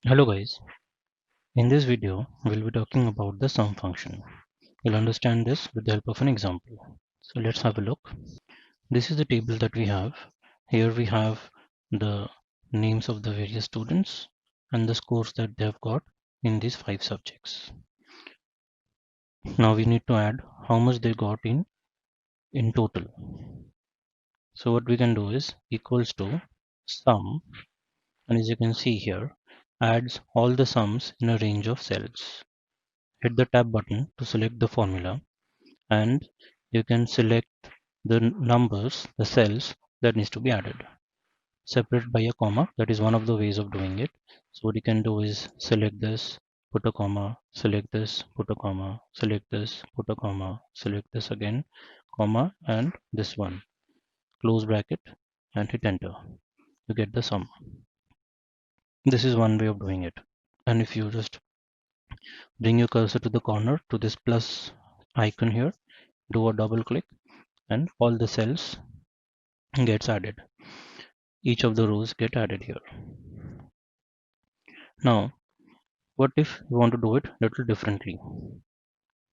Hello guys, in this video we'll be talking about the sum function. You'll understand this with the help of an example. So let's have a look. This is the table that we have. Here we have the names of the various students and the scores that they have got in these 5 subjects. Now we need to add how much they got in total. So what we can do is equals to sum, and as you can see here, adds all the sums in a range of cells. Hit the tab button to select the formula, and you can select the numbers, the cells that needs to be added. Separate by a comma, that is one of the ways of doing it. So what you can do is select this, put a comma, select this, put a comma, select this, put a comma, select this again, comma, and this one. Close bracket and hit enter. You get the sum. This is one way of doing it. And if you just bring your cursor to the corner to this plus icon here, do a double click and all the cells gets added. Each of the rows get added here. Now what if you want to do it a little differently?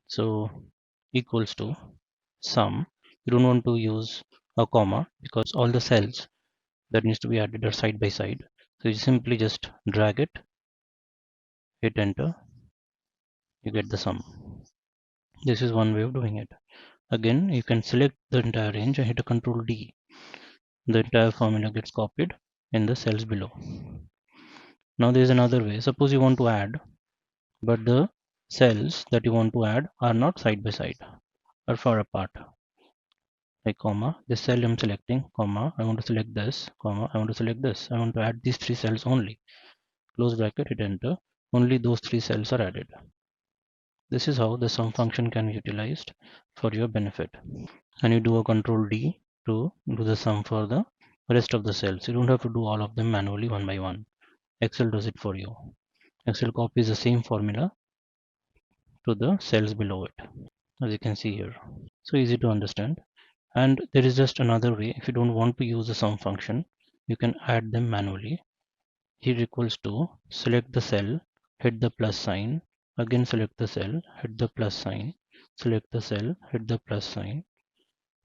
So equals to sum. You don't want to use a comma because all the cells that needs to be added are side by side. So you simply just drag it, hit enter, you get the sum. This is one way of doing it. Again, you can select the entire range and hit a Control D. The entire formula gets copied in the cells below. Now there is another way. Suppose you want to add, but the cells that you want to add are not side by side, are far apart. Like comma, this cell I'm selecting, comma, I want to select this, comma, I want to select this. I want to add these 3 cells only. Close bracket, hit enter. Only those 3 cells are added. This is how the sum function can be utilized for your benefit. And you do a Control D to do the sum for the rest of the cells. You don't have to do all of them manually one by one. Excel does it for you. Excel copies the same formula to the cells below it, as you can see here. So easy to understand. And there is just another way. If you don't want to use the sum function, you can add them manually. Here equals to select the cell, hit the plus sign, again select the cell, hit the plus sign, select the cell, hit the plus sign.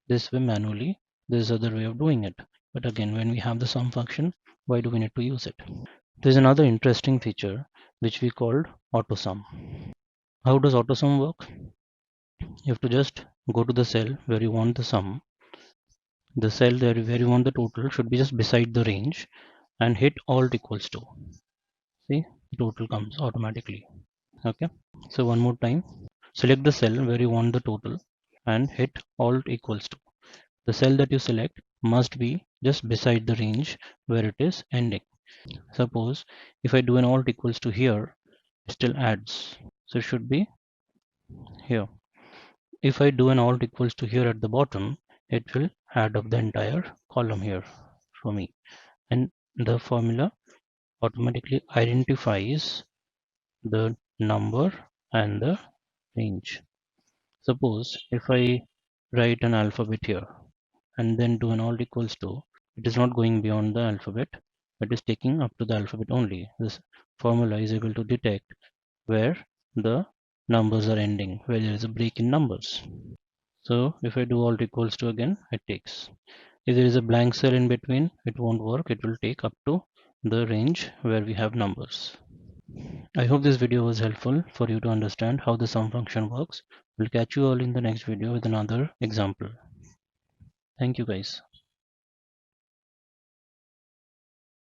This way manually, there is other way of doing it. But again, when we have the sum function, why do we need to use it? There is another interesting feature which we called AutoSum. How does AutoSum work? You have to just go to the cell where you want the sum. The cell there where you want the total should be just beside the range and hit Alt equals to. See, the total comes automatically. Okay. So one more time, select the cell where you want the total and hit Alt equals to. The cell that you select must be just beside the range where it is ending. Suppose if I do an Alt equals to here, it still adds. So it should be here. If I do an Alt equals to here at the bottom, it will add up the entire column here for me. And the formula automatically identifies the number and the range. Suppose if I write an alphabet here and then do an alt equals to, it is not going beyond the alphabet, it is taking up to the alphabet only. This formula is able to detect where the numbers are ending, where there is a break in numbers. So if I do alt equals to again, it takes. If there is a blank cell in between, it won't work. It will take up to the range where we have numbers. I hope this video was helpful for you to understand how the sum function works. We'll catch you all in the next video with another example. Thank you guys.